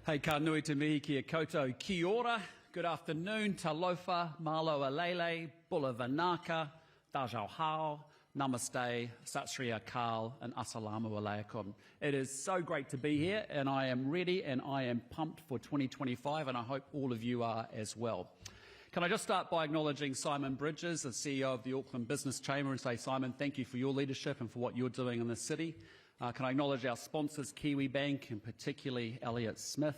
Hei ka nui te mihi kia koutou ki ora. Good afternoon, talofa, malo alele, bula vanaka, dajau hao, namaste, sat sri akal, and assalamu alaikum. It is so great to be here, and I am ready and I am pumped for 2025, and I hope all of you are as well. Can I just start by acknowledging Simon Bridges, the CEO of the Auckland Business Chamber, and say, Simon, thank you for your leadership and for what you're doing in this city. Can I acknowledge our sponsors, Kiwi Bank, and particularly Elliott Smith.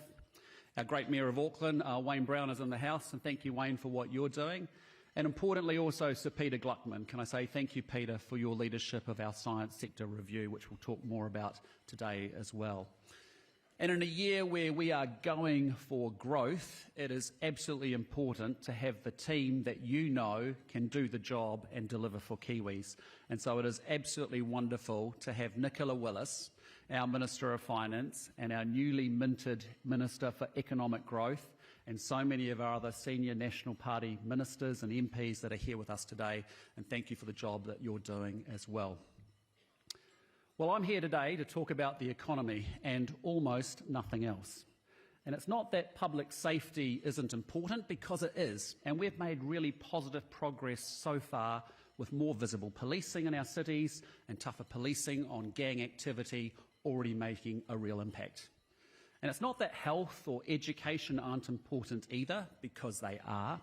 Our great Mayor of Auckland, Wayne Brown, is in the house, and thank you, Wayne, for what you're doing. And importantly also Sir Peter Gluckman. Can I say thank you, Peter, for your leadership of our science sector review, which we'll talk more about today as well. And in a year where we are going for growth, it is absolutely important to have the team that you know can do the job and deliver for Kiwis. And so it is absolutely wonderful to have Nicola Willis, our Minister of Finance, and our newly minted Minister for Economic Growth, and so many of our other senior National Party ministers and MPs that are here with us today. And thank you for the job that you're doing as well. Well, I'm here today to talk about the economy and almost nothing else. And it's not that public safety isn't important, because it is. And we've made really positive progress so far with more visible policing in our cities and tougher policing on gang activity already making a real impact. And it's not that health or education aren't important either, because they are.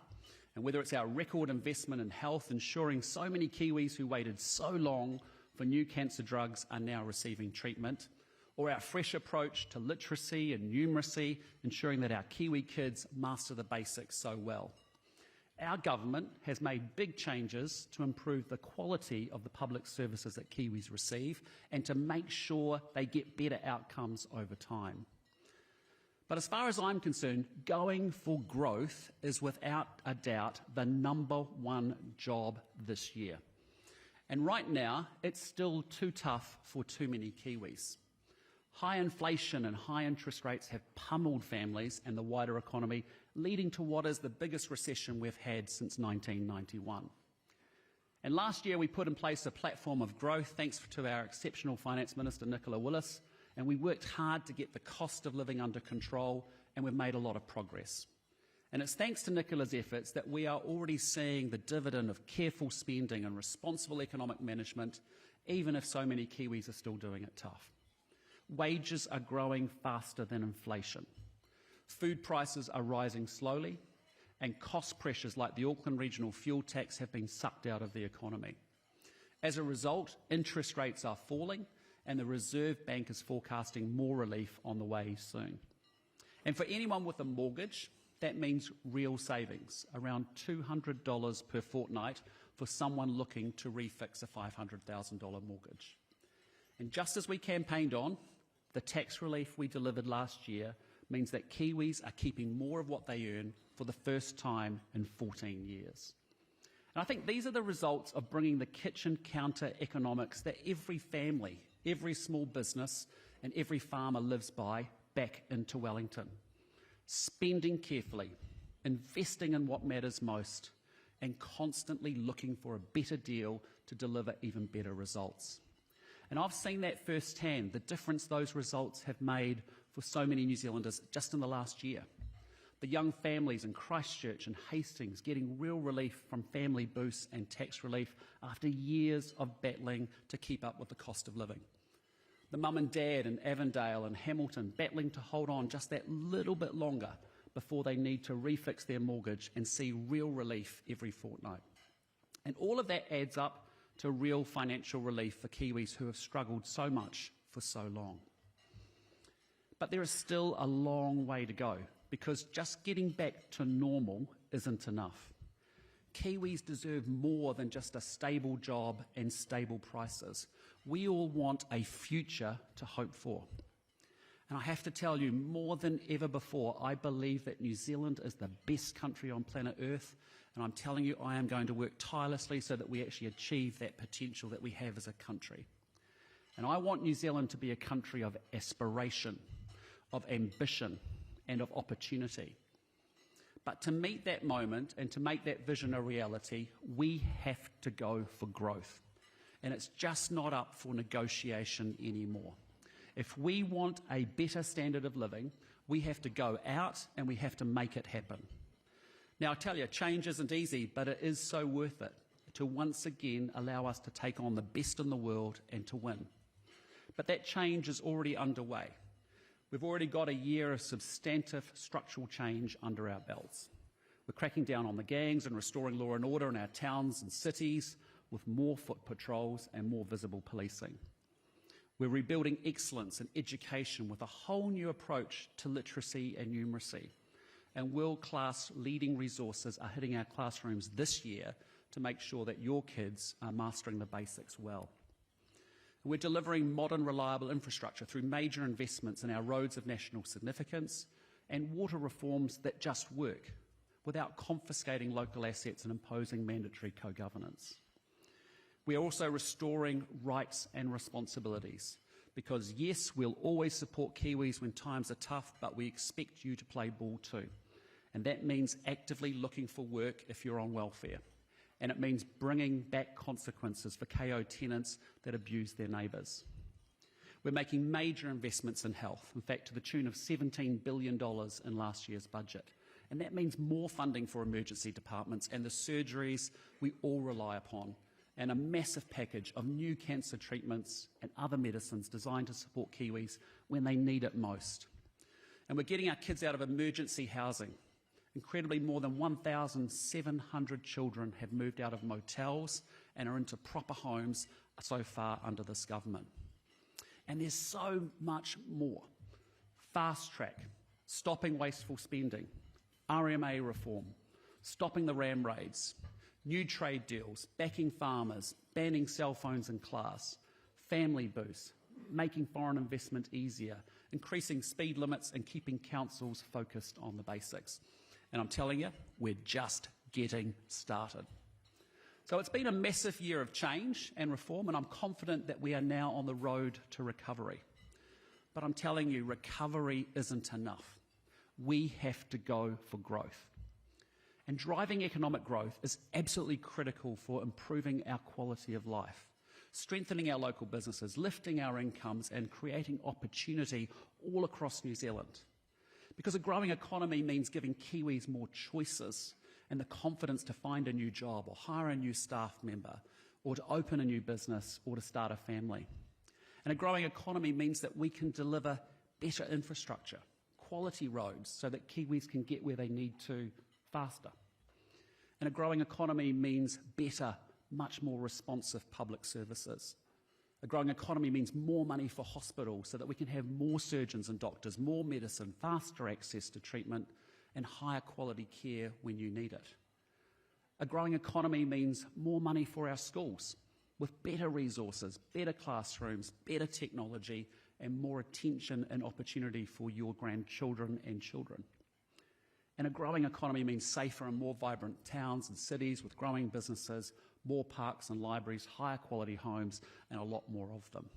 And whether it's our record investment in health, ensuring so many Kiwis who waited so long for new cancer drugs are now receiving treatment, or our fresh approach to literacy and numeracy, ensuring that our Kiwi kids master the basics so well. Our government has made big changes to improve the quality of the public services that Kiwis receive and to make sure they get better outcomes over time. But as far as I'm concerned, going for growth is without a doubt the #1 job this year. And right now, it's still too tough for too many Kiwis. High inflation and high interest rates have pummeled families and the wider economy, leading to what is the biggest recession we've had since 1991. And last year, we put in place a platform of growth, thanks to our exceptional Finance Minister, Nicola Willis, and we worked hard to get the cost of living under control, and we've made a lot of progress. And it's thanks to Nicola's efforts that we are already seeing the dividend of careful spending and responsible economic management, even if so many Kiwis are still doing it tough. Wages are growing faster than inflation. Food prices are rising slowly, and cost pressures like the Auckland Regional Fuel Tax have been sucked out of the economy. As a result, interest rates are falling, and the Reserve Bank is forecasting more relief on the way soon. And for anyone with a mortgage, that means real savings, around $200 per fortnight for someone looking to refix a $500,000 mortgage. And just as we campaigned on, the tax relief we delivered last year means that Kiwis are keeping more of what they earn for the first time in 14 years. And I think these are the results of bringing the kitchen counter economics that every family, every small business and every farmer lives by back into Wellington. Spending carefully, investing in what matters most, and constantly looking for a better deal to deliver even better results. And I've seen that firsthand, the difference those results have made for so many New Zealanders just in the last year. The young families in Christchurch and Hastings getting real relief from family boosts and tax relief after years of battling to keep up with the cost of living. The mum and dad in Avondale and Hamilton battling to hold on just that little bit longer before they need to refix their mortgage and see real relief every fortnight. And all of that adds up to real financial relief for Kiwis who have struggled so much for so long. But there is still a long way to go, because just getting back to normal isn't enough. Kiwis deserve more than just a stable job and stable prices. We all want a future to hope for. And I have to tell you, more than ever before, I believe that New Zealand is the best country on planet Earth, and I'm telling you, I am going to work tirelessly so that we actually achieve that potential that we have as a country. And I want New Zealand to be a country of aspiration, of ambition, and of opportunity. But to meet that moment and to make that vision a reality, we have to go for growth. And it's just not up for negotiation anymore. If we want a better standard of living, we have to go out and we have to make it happen. Now, I tell you, change isn't easy, but it is so worth it to once again allow us to take on the best in the world and to win. But that change is already underway. We've already got a year of substantive structural change under our belts. We're cracking down on the gangs and restoring law and order in our towns and cities with more foot patrols and more visible policing. We're rebuilding excellence in education with a whole new approach to literacy and numeracy. And world-class leading resources are hitting our classrooms this year to make sure that your kids are mastering the basics well. We're delivering modern, reliable infrastructure through major investments in our roads of national significance and water reforms that just work without confiscating local assets and imposing mandatory co-governance. We are also restoring rights and responsibilities because, yes, we'll always support Kiwis when times are tough, but we expect you to play ball too. And that means actively looking for work if you're on welfare. And it means bringing back consequences for KO tenants that abuse their neighbours. We're making major investments in health, in fact to the tune of $17 billion in last year's budget. And that means more funding for emergency departments and the surgeries we all rely upon, and a massive package of new cancer treatments and other medicines designed to support Kiwis when they need it most. And we're getting our kids out of emergency housing. Incredibly, more than 1,700 children have moved out of motels and are into proper homes so far under this government. And there's so much more. Fast track, stopping wasteful spending, RMA reform, stopping the ram raids, new trade deals, backing farmers, banning cell phones in class, family boosts, making foreign investment easier, increasing speed limits and keeping councils focused on the basics. And I'm telling you, we're just getting started. So it's been a massive year of change and reform, and I'm confident that we are now on the road to recovery. But I'm telling you, recovery isn't enough. We have to go for growth. And driving economic growth is absolutely critical for improving our quality of life, strengthening our local businesses, lifting our incomes, and creating opportunity all across New Zealand. Because a growing economy means giving Kiwis more choices and the confidence to find a new job or hire a new staff member or to open a new business or to start a family. And a growing economy means that we can deliver better infrastructure, quality roads so that Kiwis can get where they need to faster. And a growing economy means better, much more responsive public services. A growing economy means more money for hospitals so that we can have more surgeons and doctors, more medicine, faster access to treatment and higher quality care when you need it. A growing economy means more money for our schools with better resources, better classrooms, better technology and more attention and opportunity for your grandchildren and children. And a growing economy means safer and more vibrant towns and cities with growing businesses, more parks and libraries, higher quality homes, and a lot more of them.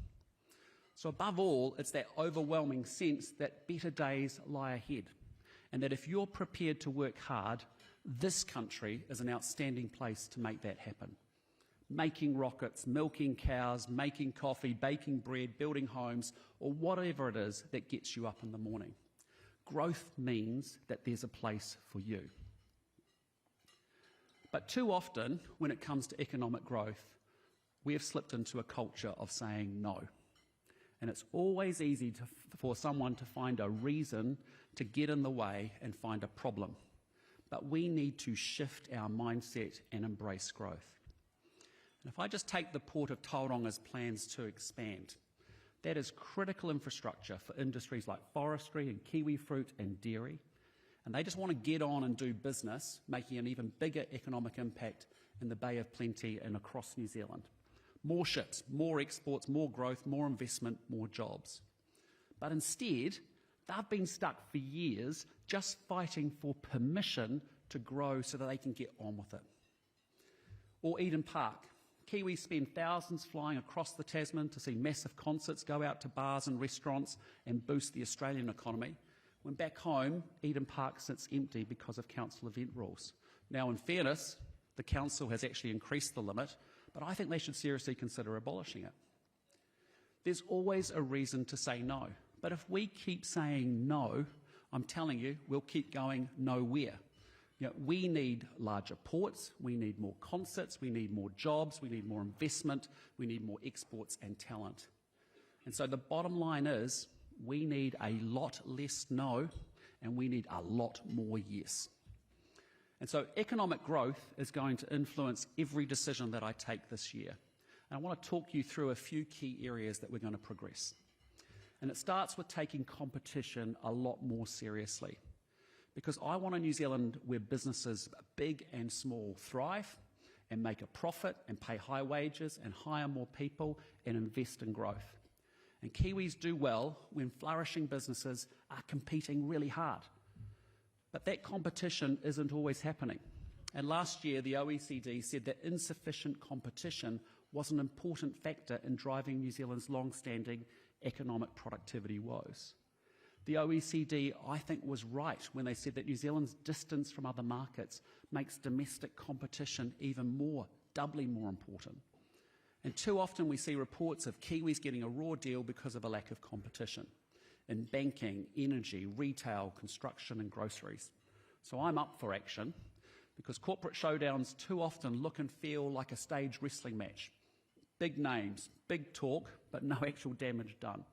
So above all, it's that overwhelming sense that better days lie ahead, and that if you're prepared to work hard, this country is an outstanding place to make that happen. Making rockets, milking cows, making coffee, baking bread, building homes, or whatever it is that gets you up in the morning. Growth means that there's a place for you. But too often, when it comes to economic growth, we have slipped into a culture of saying no. And it's always easy for someone to find a reason to get in the way and find a problem. But we need to shift our mindset and embrace growth. And if I just take the Port of Tauranga's plans to expand, that is critical infrastructure for industries like forestry and kiwi fruit and dairy. And they just want to get on and do business, making an even bigger economic impact in the Bay of Plenty and across New Zealand. More ships, more exports, more growth, more investment, more jobs. But instead, they've been stuck for years just fighting for permission to grow so that they can get on with it. Or Eden Park. Kiwis spend thousands flying across the Tasman to see massive concerts, go out to bars and restaurants and boost the Australian economy. When back home, Eden Park sits empty because of council event rules. Now, in fairness, the council has actually increased the limit, but I think they should seriously consider abolishing it. There's always a reason to say no. But if we keep saying no, I'm telling you, we'll keep going nowhere. We need larger ports, we need more concerts, we need more jobs, we need more investment, we need more exports and talent. And so the bottom line is, we need a lot less no, and we need a lot more yes. And so economic growth is going to influence every decision that I take this year. And I want to talk you through a few key areas that we're going to progress. And it starts with taking competition a lot more seriously. Because I want a New Zealand where businesses, big and small, thrive and make a profit and pay high wages and hire more people and invest in growth. And Kiwis do well when flourishing businesses are competing really hard. But that competition isn't always happening. And last year, the OECD said that insufficient competition was an important factor in driving New Zealand's long-standing economic productivity woes. The OECD, I think, was right when they said that New Zealand's distance from other markets makes domestic competition even more, doubly more important. And too often we see reports of Kiwis getting a raw deal because of a lack of competition in banking, energy, retail, construction and groceries. So I'm up for action because corporate showdowns too often look and feel like a staged wrestling match. Big names, big talk, but no actual damage done.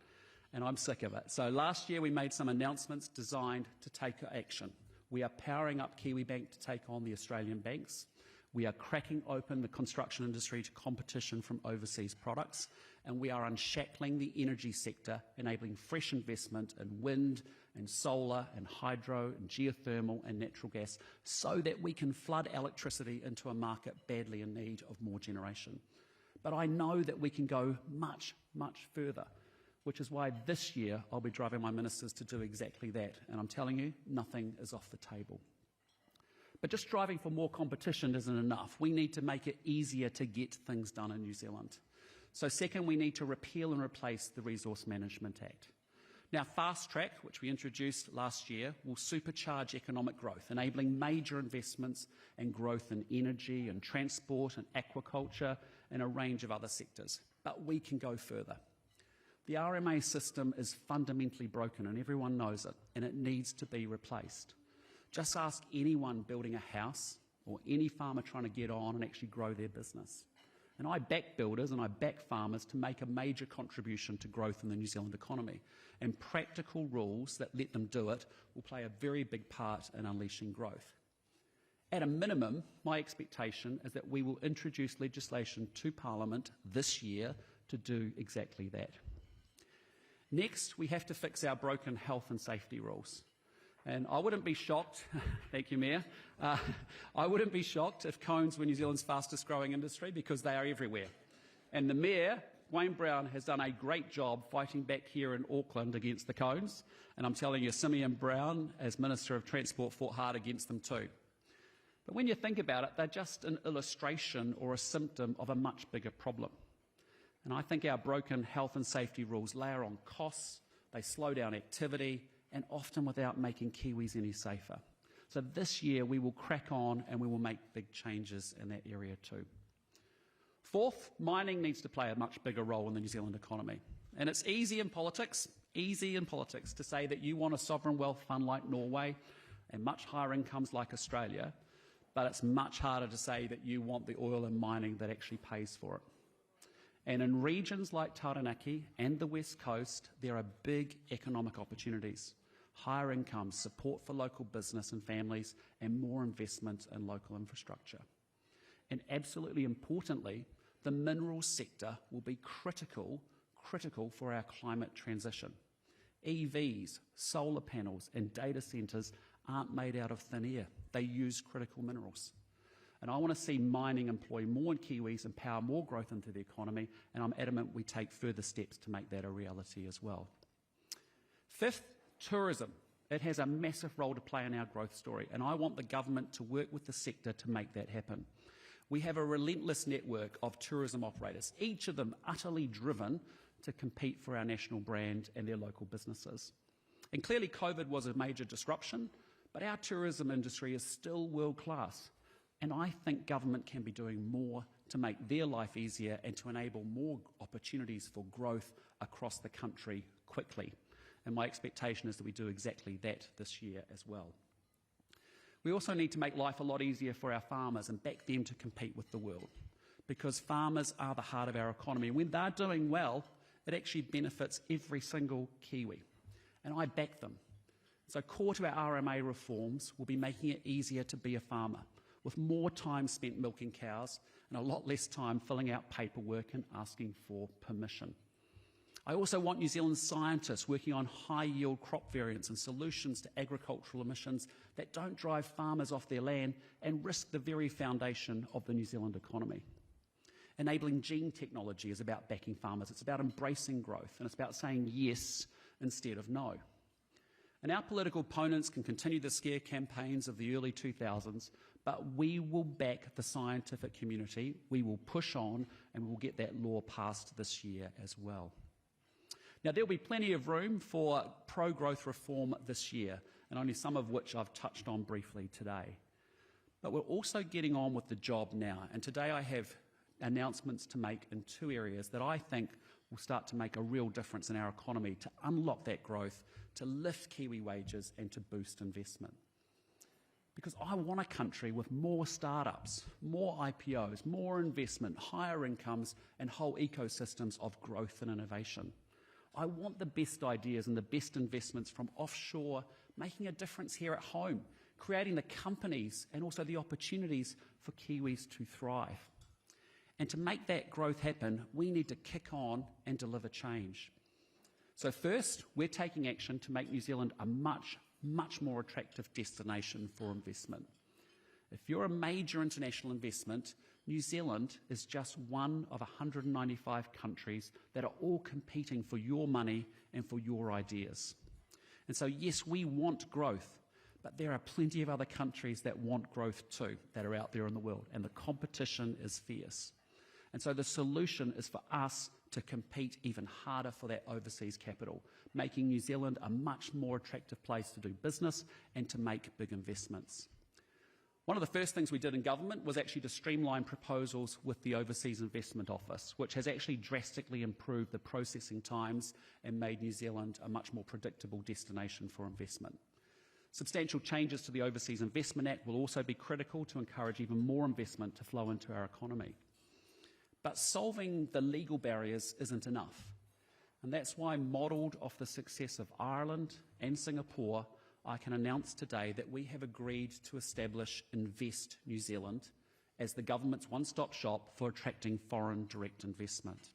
And I'm sick of it. So last year we made some announcements designed to take action. We are powering up Kiwibank to take on the Australian banks. We are cracking open the construction industry to competition from overseas products, and we are unshackling the energy sector, enabling fresh investment in wind and solar and hydro and geothermal and natural gas so that we can flood electricity into a market badly in need of more generation. But I know that we can go much, much further, which is why this year I'll be driving my ministers to do exactly that. And I'm telling you, nothing is off the table. But just striving for more competition isn't enough. We need to make it easier to get things done in New Zealand. So second, we need to repeal and replace the Resource Management Act. Now, Fast Track, which we introduced last year, will supercharge economic growth, enabling major investments and growth in energy and transport and aquaculture and a range of other sectors. But we can go further. The RMA system is fundamentally broken, and everyone knows it, and it needs to be replaced. Just ask anyone building a house or any farmer trying to get on and actually grow their business. And I back builders and I back farmers to make a major contribution to growth in the New Zealand economy. And practical rules that let them do it will play a very big part in unleashing growth. At a minimum, my expectation is that we will introduce legislation to Parliament this year to do exactly that. Next, we have to fix our broken health and safety rules. And I wouldn't be shocked, thank you, Mayor, I wouldn't be shocked if cones were New Zealand's fastest growing industry because they are everywhere. And the Mayor, Wayne Brown, has done a great job fighting back here in Auckland against the cones. And I'm telling you, Simeon Brown, as Minister of Transport, fought hard against them too. But when you think about it, they're just an illustration or a symptom of a much bigger problem. And I think our broken health and safety rules layer on costs, they slow down activity, and often without making Kiwis any safer. So this year we will crack on and we will make big changes in that area too. Fourth, mining needs to play a much bigger role in the New Zealand economy. And it's easy in politics to say that you want a sovereign wealth fund like Norway and much higher incomes like Australia, but it's much harder to say that you want the oil and mining that actually pays for it. And in regions like Taranaki and the West Coast, there are big economic opportunities, higher incomes, support for local business and families, and more investment in local infrastructure. And absolutely importantly, the minerals sector will be critical for our climate transition. EVs, solar panels, and data centres aren't made out of thin air. They use critical minerals. And I want to see mining employ more Kiwis and power more growth into the economy, and I'm adamant we take further steps to make that a reality as well. Fifth, tourism. It has a massive role to play in our growth story, and I want the government to work with the sector to make that happen. We have a relentless network of tourism operators, each of them utterly driven to compete for our national brand and their local businesses. And clearly COVID was a major disruption, but our tourism industry is still world-class. And I think government can be doing more to make their life easier and to enable more opportunities for growth across the country quickly. And my expectation is that we do exactly that this year as well. We also need to make life a lot easier for our farmers and back them to compete with the world, because farmers are the heart of our economy. And when they're doing well, it actually benefits every single Kiwi. And I back them. So core to our RMA reforms will be making it easier to be a farmer, with more time spent milking cows and a lot less time filling out paperwork and asking for permission. I also want New Zealand scientists working on high-yield crop variants and solutions to agricultural emissions that don't drive farmers off their land and risk the very foundation of the New Zealand economy. Enabling gene technology is about backing farmers. It's about embracing growth, and it's about saying yes instead of no. And our political opponents can continue the scare campaigns of the early 2000s, but we will back the scientific community, we will push on, and we will get that law passed this year as well. Now, there'll be plenty of room for pro-growth reform this year, and only some of which I've touched on briefly today. But we're also getting on with the job now, and today I have announcements to make in two areas that I think will start to make a real difference in our economy to unlock that growth, to lift Kiwi wages and to boost investment. Because I want a country with more startups, more IPOs, more investment, higher incomes and whole ecosystems of growth and innovation. I want the best ideas and the best investments from offshore making a difference here at home, creating the companies and also the opportunities for Kiwis to thrive. And to make that growth happen, we need to kick on and deliver change. So first, we're taking action to make New Zealand a much more attractive destination for investment. If you're a major international investment, New Zealand is just one of 195 countries that are all competing for your money and for your ideas. And so yes, we want growth, but there are plenty of other countries that want growth too, that are out there in the world, and the competition is fierce. And so the solution is for us to compete even harder for that overseas capital, making New Zealand a much more attractive place to do business and to make big investments. One of the first things we did in government was actually to streamline proposals with the Overseas Investment Office, which has actually drastically improved the processing times and made New Zealand a much more predictable destination for investment. Substantial changes to the Overseas Investment Act will also be critical to encourage even more investment to flow into our economy. But solving the legal barriers isn't enough. And that's why, modelled off the success of Ireland and Singapore, I can announce today that we have agreed to establish Invest New Zealand as the government's one-stop shop for attracting foreign direct investment.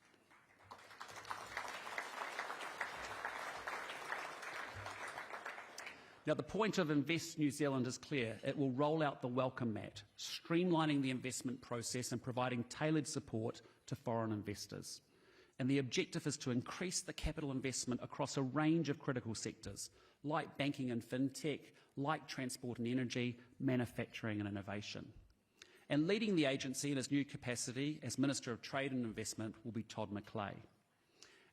Now, the point of Invest New Zealand is clear. It will roll out the welcome mat, streamlining the investment process and providing tailored support to foreign investors. And the objective is to increase the capital investment across a range of critical sectors, like banking and fintech, like transport and energy, manufacturing and innovation. And leading the agency in his new capacity as Minister of Trade and Investment will be Todd McClay.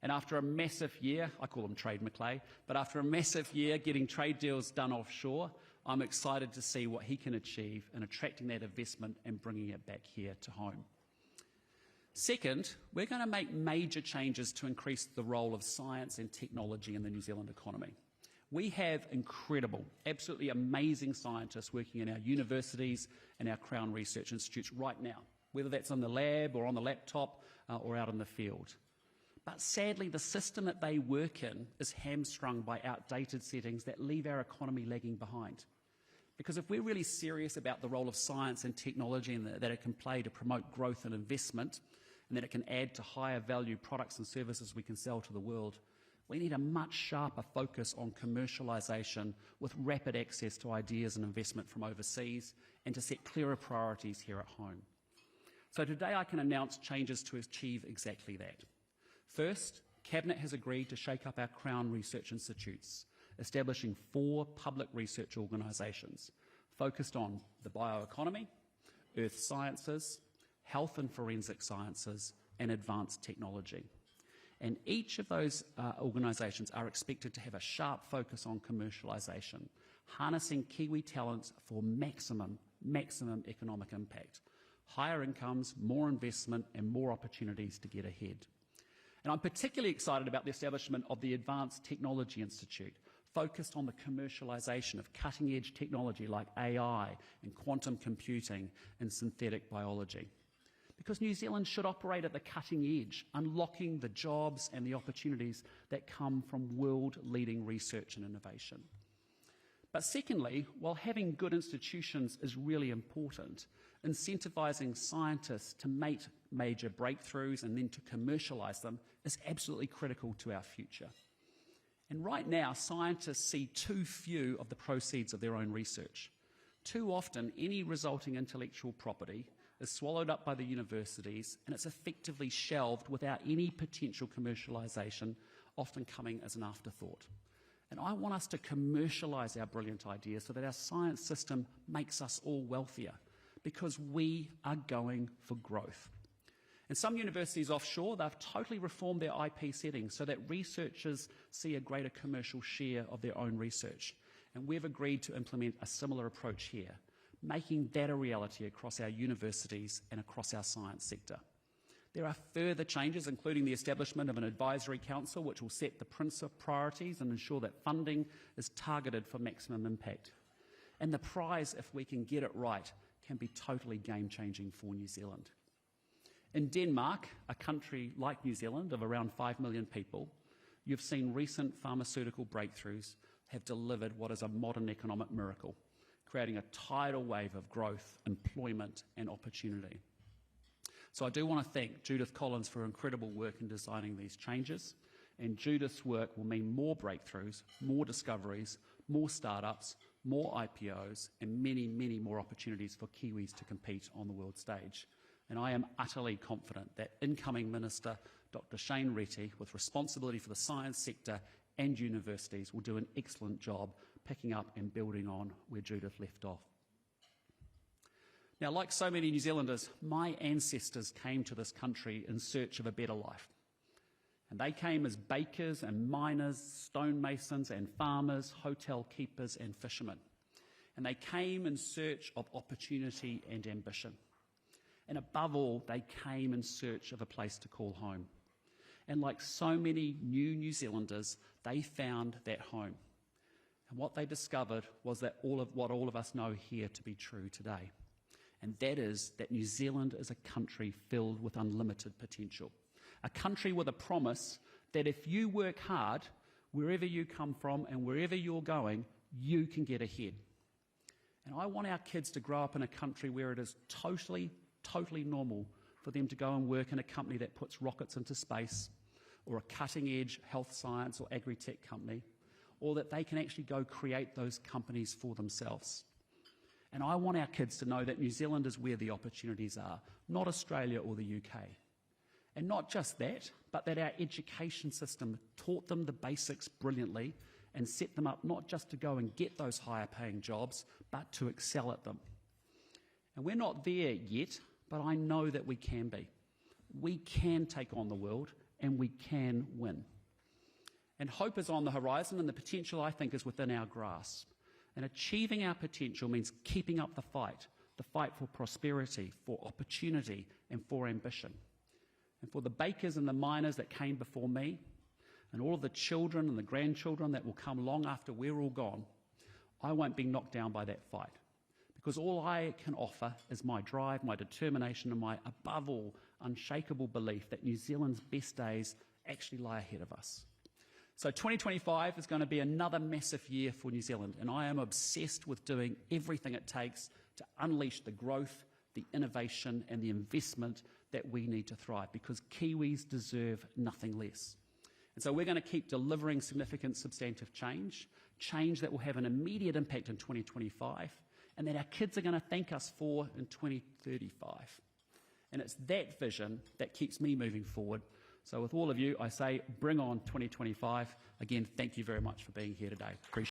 And after a massive year, I call him Trade McClay, but after a massive year getting trade deals done offshore, I'm excited to see what he can achieve in attracting that investment and bringing it back here to home. Second, we're going to make major changes to increase the role of science and technology in the New Zealand economy. We have incredible, absolutely amazing scientists working in our universities and our Crown Research Institutes right now, whether that's in the lab or on the laptop or out in the field. But sadly, the system that they work in is hamstrung by outdated settings that leave our economy lagging behind. Because if we're really serious about the role of science and technology and that it can play to promote growth and investment, and that it can add to higher value products and services we can sell to the world, we need a much sharper focus on commercialisation with rapid access to ideas and investment from overseas, and to set clearer priorities here at home. So today I can announce changes to achieve exactly that. First, Cabinet has agreed to shake up our Crown Research Institutes, establishing 4 public research organisations focused on the bioeconomy, earth sciences, health and forensic sciences, and advanced technology. And each of those organisations are expected to have a sharp focus on commercialisation, harnessing Kiwi talents for maximum economic impact, higher incomes, more investment and more opportunities to get ahead. And I'm particularly excited about the establishment of the Advanced Technology Institute, focused on the commercialisation of cutting-edge technology like AI and quantum computing and synthetic biology. Because New Zealand should operate at the cutting edge, unlocking the jobs and the opportunities that come from world-leading research and innovation. But secondly, while having good institutions is really important, incentivising scientists to make major breakthroughs and then to commercialise them is absolutely critical to our future. And right now, scientists see too few of the proceeds of their own research. Too often, any resulting intellectual property is swallowed up by the universities and it's effectively shelved without any potential commercialisation, often coming as an afterthought. And I want us to commercialise our brilliant ideas so that our science system makes us all wealthier, because we are going for growth. And some universities offshore, they've totally reformed their IP settings so that researchers see a greater commercial share of their own research. And we've agreed to implement a similar approach here, making that a reality across our universities and across our science sector. There are further changes, including the establishment of an advisory council which will set the principal priorities and ensure that funding is targeted for maximum impact. And the prize, if we can get it right, can be totally game-changing for New Zealand. In Denmark, a country like New Zealand of around 5 million people, you've seen recent pharmaceutical breakthroughs have delivered what is a modern economic miracle, creating a tidal wave of growth, employment and opportunity. So I do want to thank Judith Collins for her incredible work in designing these changes, and Judith's work will mean more breakthroughs, more discoveries, more startups, more IPOs and many, many more opportunities for Kiwis to compete on the world stage. And I am utterly confident that incoming Minister Dr. Shane Reti, with responsibility for the science sector and universities, will do an excellent job picking up and building on where Judith left off. Now, like so many New Zealanders, my ancestors came to this country in search of a better life. And they came as bakers and miners, stonemasons and farmers, hotel keepers and fishermen. And they came in search of opportunity and ambition. And above all, they came in search of a place to call home. And like so many New Zealanders, they found that home. And what they discovered was that what all of us know here to be true today. And that is that New Zealand is a country filled with unlimited potential. A country with a promise that if you work hard, wherever you come from and wherever you're going, you can get ahead. And I want our kids to grow up in a country where it is totally normal for them to go and work in a company that puts rockets into space, or a cutting-edge health science or agri-tech company, or that they can actually go create those companies for themselves. And I want our kids to know that New Zealand is where the opportunities are, not Australia or the UK. And not just that, but that our education system taught them the basics brilliantly and set them up not just to go and get those higher paying jobs, but to excel at them. And we're not there yet, but I know that we can be. We can take on the world and we can win. And hope is on the horizon, and the potential, I think, is within our grasp. And achieving our potential means keeping up the fight for prosperity, for opportunity and for ambition. And for the bakers and the miners that came before me, and all of the children and the grandchildren that will come long after we're all gone, I won't be knocked down by that fight. Because all I can offer is my drive, my determination, and my, above all, unshakable belief that New Zealand's best days actually lie ahead of us. So 2025 is going to be another massive year for New Zealand, and I am obsessed with doing everything it takes to unleash the growth, the innovation, and the investment that we need to thrive, because Kiwis deserve nothing less. And so we're going to keep delivering significant substantive change that will have an immediate impact in 2025, and that our kids are going to thank us for in 2035. And it's that vision that keeps me moving forward. So with all of you, I say, bring on 2025. Again, thank you very much for being here today. Appreciate it.